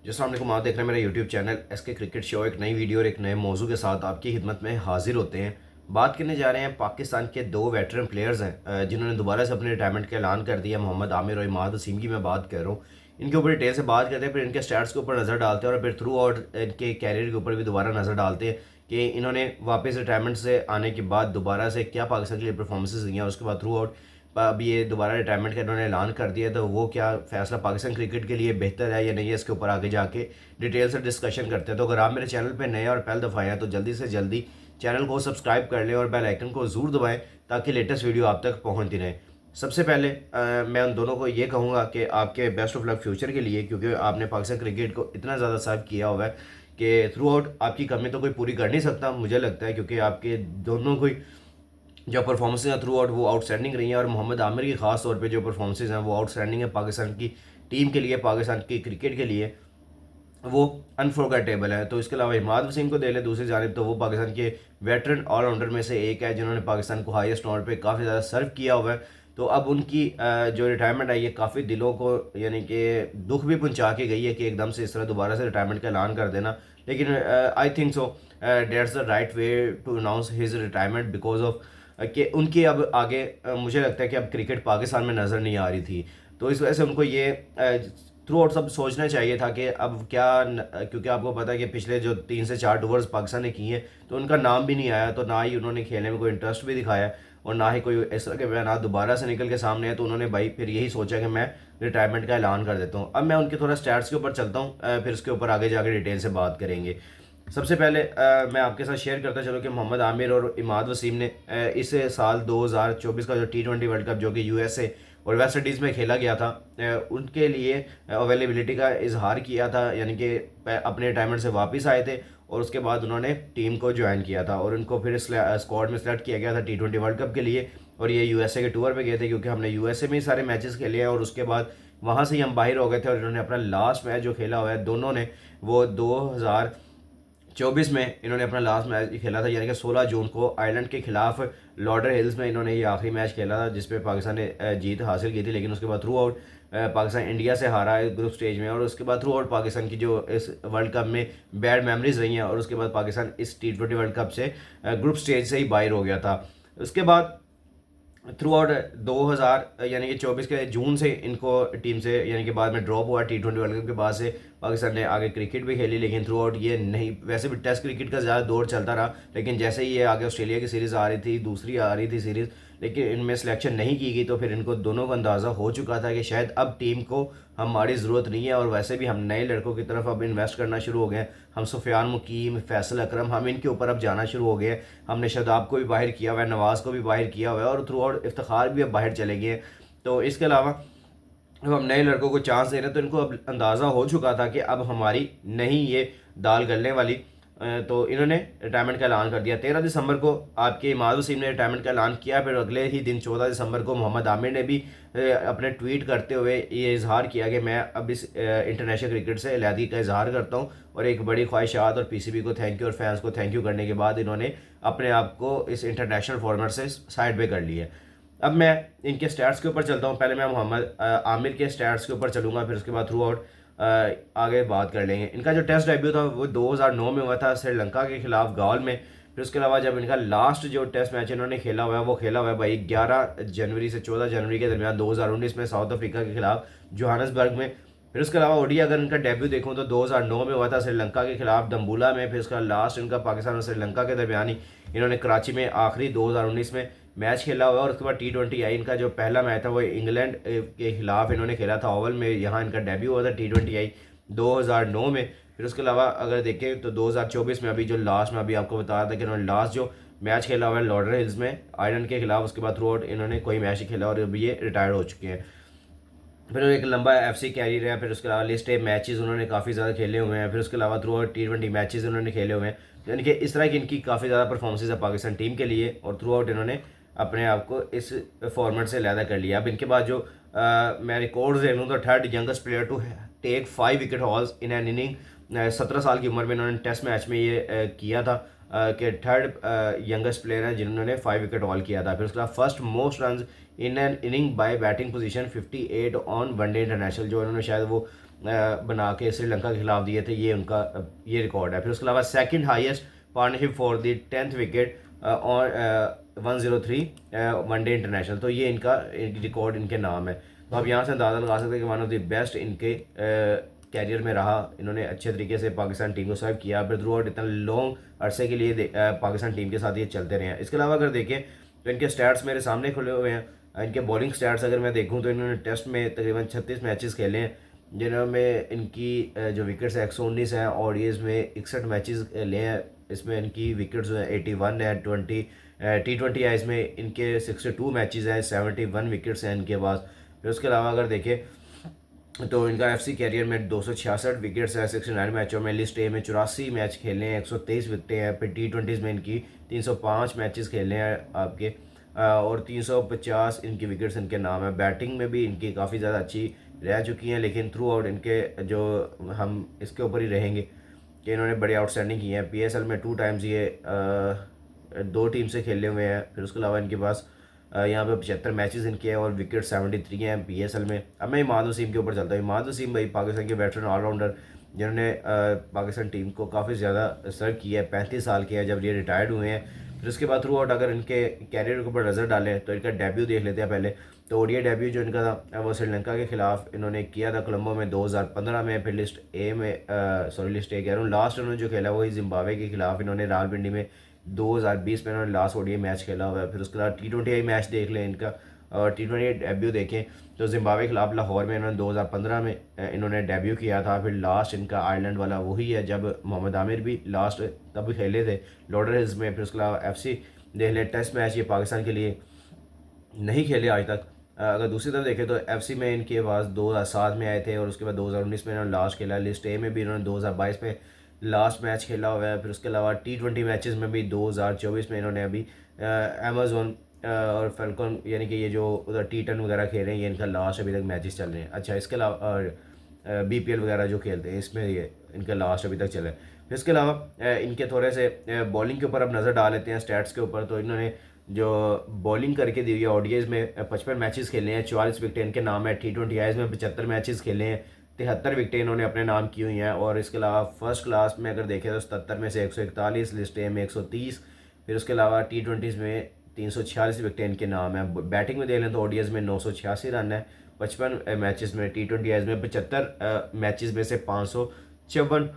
अस्सलाम वालेकुम। आप देख रहे हैं मेरा YouTube channel SK cricket show. एक नई वीडियो और एक नए मौजू के साथ आपकी खिदमत में हाजिर होते हैं। बात करने जा रहे हैं पाकिस्तान के दो वेटरन प्लेयर्स हैं जिन्होंने दोबारा से अपने रिटायरमेंट का ऐलान कर दिया। मोहम्मद आमिर और इमाद वसीम की मैं बात कर रहा हूँ। इनके ऊपर डिटेल से बात करते हैं, फिर इनके स्टैट्स के ऊपर नज़र डालते हैं और फिर थ्रू आउट इनके कैरियर के ऊपर भी दोबारा नज़र डालते हैं कि इन्होंने वापस रिटायरमेंट से आने के बाद दोबारा से क्या पाकिस्तान के लिए परफॉर्मेंसेज दी हैं। उसके बाद थ्रू आउट अब ये दोबारा रिटायरमेंट का इन्होंने ऐलान कर दिया, तो वो क्या फ़ैसला पाकिस्तान क्रिकेट के लिए बेहतर है या नहीं है, इसके ऊपर आगे जाके डिटेल से डिस्कशन करते हैं। तो अगर आप मेरे चैनल पे नए और पहली दफ़ा आए हैं तो जल्दी से जल्दी चैनल को सब्सक्राइब कर लें और बेल आइकन को ज़रूर दबाएं ताकि लेटेस्ट वीडियो आप तक पहुंचती रहे। सबसे पहले मैं उन दोनों को ये कहूँगा कि आपके बेस्ट ऑफ लक फ्यूचर के लिए, क्योंकि आपने पाकिस्तान क्रिकेट को इतना ज़्यादा सर्व किया हुआ है कि थ्रू आउट आपकी कमी तो कोई पूरी कर नहीं सकता मुझे लगता है, क्योंकि आपके दोनों को जो परफॉर्मेंसेज हैं थ्रू आउट वो आउटस्टैंडिंग रही हैं। और मोहम्मद आमिर की खास तौर पे जो परफॉर्मेंसेज हैं वो आउटस्टैंडिंग है पाकिस्तान की टीम के लिए, पाकिस्तान की क्रिकेट के लिए वो अनफॉरगेटेबल है। तो इसके अलावा इमाद वसीम को दे लें दूसरी जानिब, तो वो पाकिस्तान के वेटरन ऑलराउंडर में से एक है जिन्होंने पाकिस्तान को हाईएस्ट नंबर पे काफ़ी ज़्यादा सर्व किया हुआ है। तो अब उनकी जो रिटायरमेंट है ये काफ़ी दिलों को यानी कि दुख भी पहुंचा के गई है कि एकदम से इस तरह दोबारा से रिटायरमेंट का ऐलान कर देना। लेकिन I think so that's the right way to announce his retirement because of कि उनकी अब आगे मुझे लगता है कि अब क्रिकेट पाकिस्तान में नज़र नहीं आ रही थी। तो इस वजह से उनको ये थ्रू आउट सब सोचना चाहिए था कि अब क्या क्योंकि आपको पता है कि पिछले जो 3 से 4 टूर्स पाकिस्तान ने किए हैं तो उनका नाम भी नहीं आया, तो ना ही उन्होंने खेलने में कोई इंटरेस्ट भी दिखाया और ना ही कोई इस तरह के बयान दोबारा से निकल के सामने है। तो उन्होंने भाई फिर यही सोचा कि मैं रिटायरमेंट का ऐलान कर देता हूँ। अब मैं उनके थोड़ा स्टैट्स के ऊपर चलता हूँ, फिर उसके ऊपर आगे जाकर डिटेल से बात करेंगे। सबसे पहले मैं आपके साथ शेयर करता चलो कि मोहम्मद आमिर और इमाद वसीम ने इस साल 2024 का जो T20 वर्ल्ड कप जो कि यूएसए और वेस्ट इंडीज़ में खेला गया था उनके लिए अवेलेबिलिटी का इजहार किया था, यानी कि अपने रिटायरमेंट से वापस आए थे और उसके बाद उन्होंने टीम को ज्वाइन किया था और उनको फिर स्क्वाड में सेलेक्ट किया गया था T20 वर्ल्ड कप के लिए। और ये यूएसए के टूर पे गए थे क्योंकि हमने यूएसए में ही सारे मैचेस खेले हैं और उसके बाद वहाँ से ही हम बाहर हो गए थे। और इन्होंने अपना लास्ट मैच जो खेला हुआ है दोनों ने वो 2024 में इन्होंने अपना लास्ट मैच खेला था, यानी कि 16 जून को आयरलैंड के खिलाफ लॉर्डर हिल्स में इन्होंने ये आखिरी मैच खेला था जिसपे पाकिस्तान ने जीत हासिल की थी। लेकिन उसके बाद थ्रू आउट पाकिस्तान इंडिया से हारा है ग्रुप स्टेज में और उसके बाद थ्रू आउट पाकिस्तान की जो इस वर्ल्ड कप में बैड मेमोरीज रही हैं और उसके बाद पाकिस्तान इस T20 वर्ल्ड कप से ग्रुप स्टेज से ही बाहर हो गया था। उसके बाद थ्रू आउट 2000 यानी कि 24 के जून से इनको टीम से यानी कि बाद में ड्रॉप हुआ T20 वर्ल्ड कप के बाद से पाकिस्तान ने आगे क्रिकेट भी खेली, लेकिन थ्रू आउट ये नहीं, वैसे भी टेस्ट क्रिकेट का ज़्यादा दौर चलता रहा। लेकिन जैसे ही ये आगे ऑस्ट्रेलिया की सीरीज़ आ रही थी, दूसरी आ रही थी सीरीज़, लेकिन इनमें सिलेक्शन नहीं की गई, तो फिर इनको दोनों को अंदाज़ा हो चुका था कि शायद अब टीम को हमारी ज़रूरत नहीं है। और वैसे भी हम नए लड़कों की तरफ अब इन्वेस्ट करना शुरू हो गए। हम सुफियान मुकीम, फैसल अकरम, हम इनके ऊपर अब जाना शुरू हो गए। हमने शादाब को भी बाहर किया हुआ है, नवाज़ को भी बाहर किया हुआ है और थ्रू आउट इफ्तिखार भी अब बाहर चले गए। तो इसके अलावा जब हम नए लड़कों को चांस दे रहे हैं तो इनको अब अंदाज़ा हो चुका था कि अब हमारी नहीं ये दाल गलने वाली। तो इन्होंने रिटायरमेंट का ऐलान कर दिया। 13 दिसंबर को आपके इमाद वसीम ने रिटायरमेंट का ऐलान किया। फिर अगले ही दिन 14 दिसंबर को मोहम्मद आमिर ने भी अपने ट्वीट करते हुए ये इजहार किया कि मैं अब इस इंटरनेशनल क्रिकेट से अलहदगी का इजहार करता हूँ और एक बड़ी ख्वाहिशात और पीसीबी को थैंक यू और फैंस को थैंक यू करने के बाद इन्होंने अपने आप को इस इंटरनेशनल फॉर्मेट से साइड पे कर लिया। अब मैं इनके स्टैट्स के ऊपर चलता हूँ। पहले मैं मोहम्मद आमिर के स्टैट्स के ऊपर चलूँगा, फिर उसके बाद थ्रू आउट आगे बात कर लेंगे। इनका जो टेस्ट डेब्यू था वो 2009 में हुआ था श्रीलंका के खिलाफ गाल में। फिर उसके अलावा जब इनका लास्ट जो टेस्ट मैच इन्होंने खेला हुआ है वो खेला हुआ है भाई 11 जनवरी से 14 जनवरी के दरमियान 2019 में साउथ अफ्रीका के खिलाफ जोहानसबर्ग में। फिर उसके अलावा ओडी अगर इनका डेब्यू देखूँ तो 2009 में हुआ था श्रीलंका के खिलाफ दम्बुला में। फिर उसका लास्ट इनका पाकिस्तान और श्रीलंका के दरमियान ही इन्होंने कराची में आखिरी 2019 में मैच खेला हुआ है। और उसके बाद T20 आई, इनका जो पहला मैच था वो इंग्लैंड के खिलाफ इन्होंने खेला था ओवल में, यहाँ इनका डेब्यू हुआ था T20 आई 2009 में। फिर उसके अलावा अगर देखें तो 2024 में अभी जो लास्ट में अभी आपको बता रहा था कि इन्होंने लास्ट जो मैच खेला हुआ है लॉर्डर हिल्स में आयरलैंड के खिलाफ, उसके बाद थ्रू आउट इन्होंने कोई मैच ही खेला और अभी ये रिटायर हो चुके हैं। फिर एक लंबा FC कैरियर है। फिर उसके अलावा लिस्ट ए मैचेस उन्होंने काफ़ी ज़्यादा खेले हुए हैं। फिर उसके अलावा थ्रू आउट T20 मैचेस उन्होंने खेले हुए हैं, यानी कि इस तरह की इनकी काफ़ी ज़्यादा परफॉर्मेंसेज है पाकिस्तान टीम के लिए और थ्रू आउट इन्होंने अपने आप को इस फॉर्मेट से अलहदा कर लिया। अब इनके बाद जो मैं रिकॉर्ड्स दे लूँ तो third youngest player to take 5 wicket hauls in an inning. 17 साल की उम्र में इन्होंने टेस्ट मैच में ये किया था कि थर्ड यंगेस्ट प्लेयर हैं जिन्होंने 5 विकेट हॉल किया था। फिर उसके बाद first most run in an inning by batting position 58 on one day international, जो इन्होंने शायद वो बना के श्रीलंका के खिलाफ दिए थे, ये उनका ये रिकॉर्ड है। फिर उसके अलावा second highest partnership for the 10th wicket और 103 वनडे इंटरनेशनल, तो ये इनका रिकॉर्ड इनके नाम है। तो आप यहाँ से अंदाज़ा लगा सकते हैं कि वन ऑफ द बेस्ट इनके कैरियर में रहा। इन्होंने अच्छे तरीके से पाकिस्तान टीम को सर्व किया, फिर थ्रू आउट इतना लॉन्ग अरसे के लिए पाकिस्तान टीम के साथ ये चलते रहे हैं। इसके अलावा अगर देखें तो इनके स्टैट्स मेरे सामने खुले हुए हैं। इनके बॉलिंग स्टैट्स अगर मैं देखूं तो इन्होंने टेस्ट में तकरीबन 36 मैचेस खेले हैं, जिनमें इनकी जो विकेट्स है 119 हैं, और ये इसमें 61 मैचेस ले हैं। इसमें इनकी विकेट्स जो है 81 है। T20 है, इसमें इनके 62 मैचेस हैं, 71 विकेट्स हैं इनके पास। फिर उसके अलावा अगर देखें तो इनका एफसी कैरियर में 266 विकेट्स हैं 69 मैचों में। लिस्ट ए में 84 मैच खेले हैं, 123 विकेटें हैं। फिर T20 में इनकी 305 मैचेस खेले हैं आपके, और 350 इनकी विकेट्स इनके नाम है। बैटिंग में भी इनकी काफ़ी ज़्यादा अच्छी रह चुकी हैं, लेकिन थ्रू आउट इनके जो हम इसके ऊपर ही रहेंगे कि इन्होंने बड़े आउटस्टैंडिंग किए हैं। PSL में 2 टाइम्स ये 2 टीम से खेले हुए हैं। फिर उसके अलावा इनके पास यहाँ पे 75 मैचेस इनके हैं और विकेट 73 हैं PSL में। अब मैं इमाद वसीम के ऊपर चलता हूँ। इमाद वसीम भाई पाकिस्तान के वेटरन ऑलराउंडर, जिन्होंने पाकिस्तान टीम को काफ़ी ज़्यादा सर्व किया है। 35 साल के हैं जब ये रिटायर्ड हुए हैं। फिर उसके बाद थ्रू आउट अगर इनके कैरियर के ऊपर नज़र डालें तो इनका डेब्यू देख लेते हैं पहले। तो ODI डेब्यू जो इनका था वो श्रीलंका के खिलाफ इन्होंने किया था कोलंबो में 2015 में। फिर लिस्ट ए कह रहा हूँ, लास्ट उन्होंने जो खेला वही जिम्बाब्वे के खिलाफ इन्होंने रावलपिंडी में 2020 में इन्होंने लास्ट ODI मैच खेला हुआ है। फिर उसके बाद T20 मैच देख लें इनका, और T20 डेब्यू देखें तो जिम्बाब्वे के खिलाफ लाहौर में इन्होंने 2015 में इन्होंने डेब्यू किया था। फिर लास्ट इनका आयरलैंड वाला वही है जब मोहम्मद आमिर भी लास्ट तब खेले थे लॉर्डर हिल्स में। फिर उसके अलावा FC देख लें, टेस्ट मैच ये पाकिस्तान के लिए नहीं खेले आज तक। अगर दूसरी तरफ देखें तो FC में इनके पास 2007 में आए थे, और उसके बाद 2019 में इन्होंने लास्ट खेला। लिस्ट ए में भी इन्होंने 2022 में लास्ट मैच खेला हुआ है। फिर उसके अलावा T20 मैचेस में भी 2024 में इन्होंने अभी अमेज़न और फैल्कन यानी कि ये जो उधर T10 वगैरह खेल रहे हैं, ये इनका लास्ट अभी तक मैचेस चल रहे हैं। अच्छा, इसके अलावा BPL वगैरह जो खेलते हैं इसमें ये इनका लास्ट अभी तक चला है। फिर इसके अलावा इनके थोड़े से बॉलिंग के ऊपर अब नज़र डाल लेते हैं, स्टैट्स के ऊपर। तो इन्होंने जो बॉलिंग करके दी हुई है ODIs में 55 मैचेस खेले हैं, 44 विकेट इनके नाम है। T20 में 75 मैचेस खेले हैं, 73 विकेटें इन्होंने अपने नाम की हुई हैं। और इसके अलावा फर्स्ट क्लास में अगर देखें तो 77 में से 141, लिस्ट ए में 130। फिर उसके अलावा T20 में 346 विकेटें इनके नाम है। बैटिंग में देख लें तो ODIs में 986 रन है 55 मैचेस में। T20 में 75 मैचेस में से 554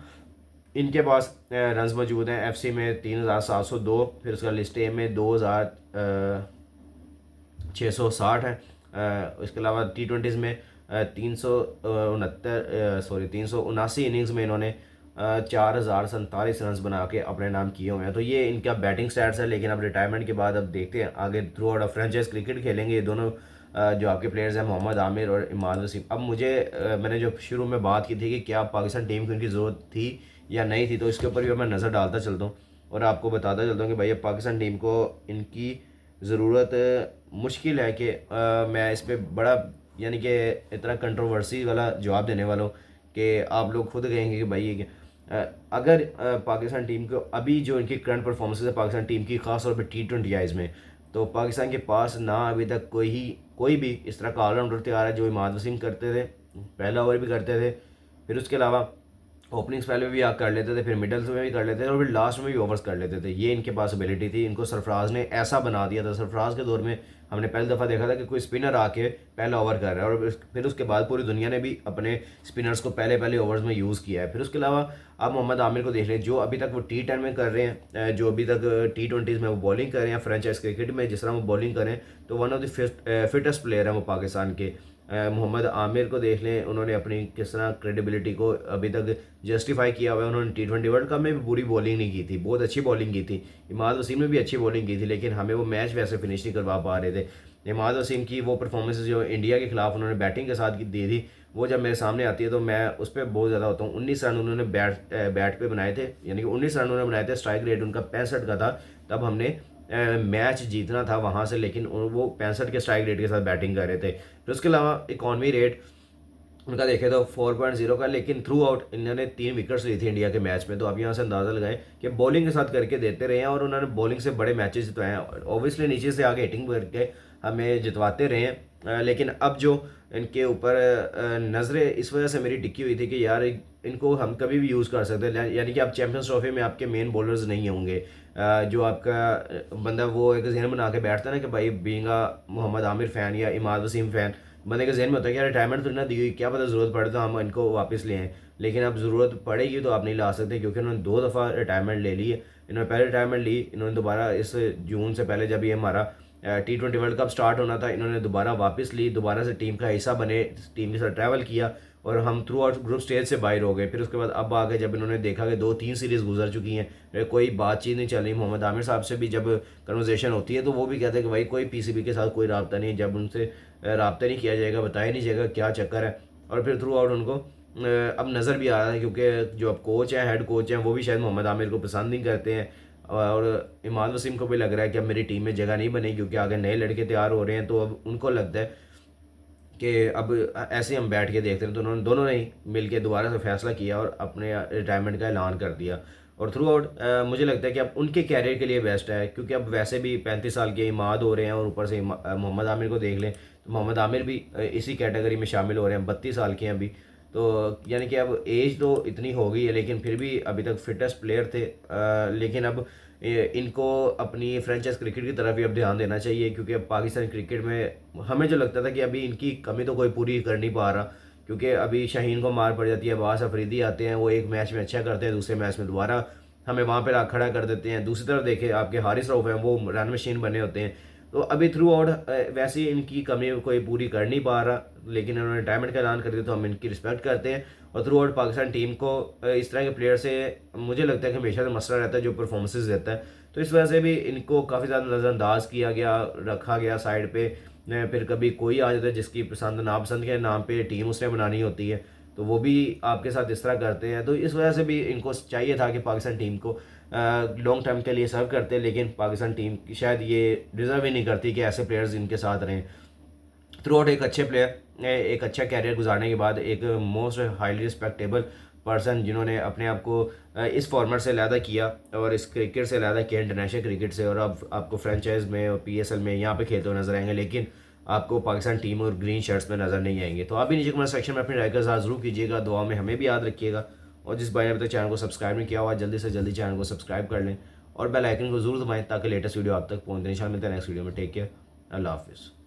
इनके पास रन्स मौजूद हैं। FC में 3702। फिर उसका लिस्ट ए में 2660 है। इसके अलावा T20 में 379 इनिंग्स में इन्होंने 4047 रन बना के अपने नाम किए हुए हैं। तो ये इनका बैटिंग स्टैट्स है। लेकिन अब रिटायरमेंट के बाद अब देखते हैं आगे थ्रू आउट फ्रेंचाइज क्रिकेट खेलेंगे ये दोनों जो आपके प्लेयर्स हैं, मोहम्मद आमिर और इमाद वसीम। अब मैंने जो शुरू में बात की थी कि क्या पाकिस्तान टीम को इनकी ज़रूरत थी या नहीं थी, तो इसके ऊपर भी मैं नज़र डालता चलता हूँ और आपको बताता चलता हूँ कि भाई पाकिस्तान टीम को इनकी ज़रूरत मुश्किल है कि मैं इस पर बड़ा यानी कि इतना कंट्रोवर्सी वाला जवाब देने वाला हूँ कि आप लोग खुद कहेंगे कि भाई ये अगर पाकिस्तान टीम को अभी जो इनकी करंट परफॉर्मेंस है पाकिस्तान टीम की, ख़ास तौर पर T20 में, तो पाकिस्तान के पास ना अभी तक कोई भी इस तरह का ऑलराउंडर तैयार है जो इमाद वसीम करते थे, पहला ओवर भी करते थे, फिर उसके अलावा ओपनिंग्स पहले भी कर लेते थे, फिर मिडल्स में भी कर लेते थे और फिर लास्ट में भी ओवर्स कर लेते थे। ये इनके पास एबिलिटी थी। इनको सरफराज ने ऐसा बना दिया था। सरफराज के दौर में हमने पहली दफ़ा देखा था कि कोई स्पिनर आके पहला ओवर कर रहा है, और फिर उसके बाद पूरी दुनिया ने भी अपने स्पिनर्स को पहले ओवर्स में यूज़ किया है। फिर उसके अलावा आप मोहम्मद आमिर को देख लें, जो अभी तक वो T10 में कर रहे हैं, जो अभी तक T20 में वो बॉलिंग कर रहे हैं, फ्रेंचाइज क्रिकेट में जिस तरह वो बॉलिंग करें, तो one of the fittest player हैं वो पाकिस्तान के। मोहम्मद आमिर को देख लें, उन्होंने अपनी किस तरह क्रेडिबिलिटी को अभी तक जस्टिफाई किया हुआ है। उन्होंने T20 वर्ल्ड कप में भी बुरी बॉलिंग नहीं की थी, बहुत अच्छी बॉलिंग की थी। इमाद वसीम ने भी अच्छी बॉलिंग की थी, लेकिन हमें वो मैच वैसे फिनिश नहीं करवा पा रहे थे। इमाद वसीम की वो परफॉर्मेंस जो इंडिया के खिलाफ उन्होंने बैटिंग के साथ दी थी, वो जब मेरे सामने आती है तो मैं उस पर बहुत ज़्यादा होता हूँ। 19 रन उन्होंने बैट पे बनाए थे, यानी कि 19 रन उन्होंने बनाए थे। स्ट्राइक रेट उनका 65 का था, तब हमने मैच जीतना था वहाँ से, लेकिन वो 65 के स्ट्राइक रेट के साथ बैटिंग कर रहे थे। फिर उसके अलावा इकॉनमी रेट उनका देखे तो 4.0 का, लेकिन थ्रू आउट इन्होंने 3 विकेट्स ली थी इंडिया के मैच में। तो आप यहाँ से अंदाज़ा लगाएं कि बॉलिंग के साथ करके देते रहे हैं और उन्होंने बॉलिंग से बड़े मैचेस जितवाए हैं। ऑब्वियसली नीचे से आगे हिटिंग करके हमें जितवाते रहे हैं, लेकिन अब जो इनके ऊपर नज़रें इस वजह से मेरी टिकी हुई थी कि यार इनको हम कभी भी यूज़ कर सकते हैं, यानी कि आप चैम्पियंस ट्रॉफी में आपके मेन बॉलर्स नहीं होंगे। जो आपका बंदा वो एक जहन बना के बैठता है ना कि भाई बीइंग मोहम्मद आमिर फ़ैन या इमाद वसीम फ़ैन, बंदे के जहन में होता है कि यार रिटायरमेंट तो ना दी हुई, क्या पता ज़रूरत पड़े तो हम इनको वापस ले आएँ। लेकिन अब ज़रूरत पड़ेगी तो आप नहीं ला सकते, क्योंकि उन्होंने 2 दफ़ा रिटायरमेंट ले ली है। इन्होंने पहले रिटायरमेंट ली, इन्होंने दोबारा इस जून से पहले जब ये हमारा T20 वर्ल्ड कप स्टार्ट होना था, इन्होंने दोबारा वापस ली, दोबारा से टीम का हिस्सा बने, टीम के साथ ट्रैवल किया और हम थ्रू आउट ग्रुप स्टेज से बाहर हो गए। फिर उसके बाद अब आगे जब इन्होंने देखा कि 2-3 सीरीज़ गुजर चुकी हैं, कोई बातचीत नहीं चल रही। मोहम्मद आमिर साहब से भी जब कन्वर्सेशन होती है तो वो भी कहते हैं कि भाई कोई पीसीबी के साथ कोई रब्ता नहीं, जब उनसे रब्ता नहीं किया जाएगा, बताया नहीं जाएगा क्या चक्कर है। और फिर थ्रू आउट उनको अब नज़र भी आ रहा है, क्योंकि जो अब कोच हैं, हेड कोच हैं, वो भी शायद मोहम्मद आमिर को पसंद नहीं करते हैं। और इमाद वसीम को भी लग रहा है कि अब मेरी टीम में जगह नहीं बनेगी, क्योंकि आगे नए लड़के तैयार हो रहे हैं। तो अब उनको लगता है कि अब ऐसे हम बैठ के देखते हैं। तो उन्होंने दोनों ने ही मिल के दोबारा से फैसला किया और अपने रिटायरमेंट का ऐलान कर दिया। और थ्रू आउट मुझे लगता है कि अब उनके कैरियर के लिए बेस्ट है, क्योंकि अब वैसे भी 35 साल के इमाद हो रहे हैं और ऊपर से मोहम्मद आमिर को देख लें तो मोहम्मद आमिर भी इसी कैटेगरी में शामिल हो रहे हैं, 32 साल के हैं अभी। तो यानी कि अब एज तो इतनी हो गई है, लेकिन फिर भी अभी तक फिटेस्ट प्लेयर थे। लेकिन अब इनको अपनी फ्रेंचाइज क्रिकेट की तरफ ही अब ध्यान देना चाहिए, क्योंकि अब पाकिस्तानी क्रिकेट में हमें जो लगता था कि अभी इनकी कमी तो कोई पूरी कर नहीं पा रहा, क्योंकि अभी शाहीन को मार पड़ जाती है, अब्बास अफरीदी आते हैं, वो एक मैच में अच्छा करते हैं, दूसरे मैच में दोबारा हमें वहाँ पर खड़ा कर देते हैं। दूसरी तरफ देखें आपके हारिस रऊफ हैं, वो रन मशीन बने होते हैं। तो अभी थ्रू आउट वैसे ही इनकी कमी कोई पूरी कर नहीं पा रहा, लेकिन इन्होंने रिटायरमेंट का ऐलान कर दिया तो हम इनकी रिस्पेक्ट करते हैं। और थ्रू आउट पाकिस्तान टीम को इस तरह के प्लेयर से मुझे लगता है कि हमेशा से मसला रहता है जो परफॉर्मेंसेस देता है। तो इस वजह से भी इनको काफ़ी ज़्यादा नज़रअंदाज किया गया, रखा गया साइड पे। फिर कभी कोई आ जाता है जिसकी पसंद नापसंद के नाम पे टीम उसने बनानी होती है, तो वो भी आपके साथ इस तरह करते हैं। तो इस वजह से भी इनको चाहिए था कि पाकिस्तान टीम को लॉन्ग टर्म के लिए सर्व करते, लेकिन पाकिस्तान टीम शायद ये डिज़र्व ही नहीं करती कि ऐसे प्लेयर्स इनके साथ रहें। थ्रू आउट एक अच्छे प्लेयर, एक अच्छा कैरियर गुजारने के बाद एक मोस्ट हाईली रिस्पेक्टेबल पर्सन, जिन्होंने अपने आप को इस फॉर्मेट से अलहदा किया और इस क्रिकेट से अलहदा किया, इंटरनेशनल क्रिकेट से, और अब आपको फ्रेंचाइज में और PSL में यहाँ पे खेलते हुए नजर आएंगे, लेकिन आपको पाकिस्तान टीम और ग्रीन शर्ट्स में नज़र नहीं आएंगे। तो आप भी नीचे कमेंट सेक्शन में अपनी राय का इज़हार ज़रूर कीजिएगा, दुआ में हमें भी याद रखिएगा। और जिस भाई ने अभी तक चैनल को सब्सक्राइब नहीं किया हुआ, जल्दी से जल्दी चैनल को सब्सक्राइब कर लें और बेल आइकन को जरूर दबाएं, ताकि लेटेस्ट वीडियो आप तक पहुँचे। इंशाल्लाह मिलते हैं नेक्स्ट वीडियो में। टेक केयर, अल्लाह हाफिज़।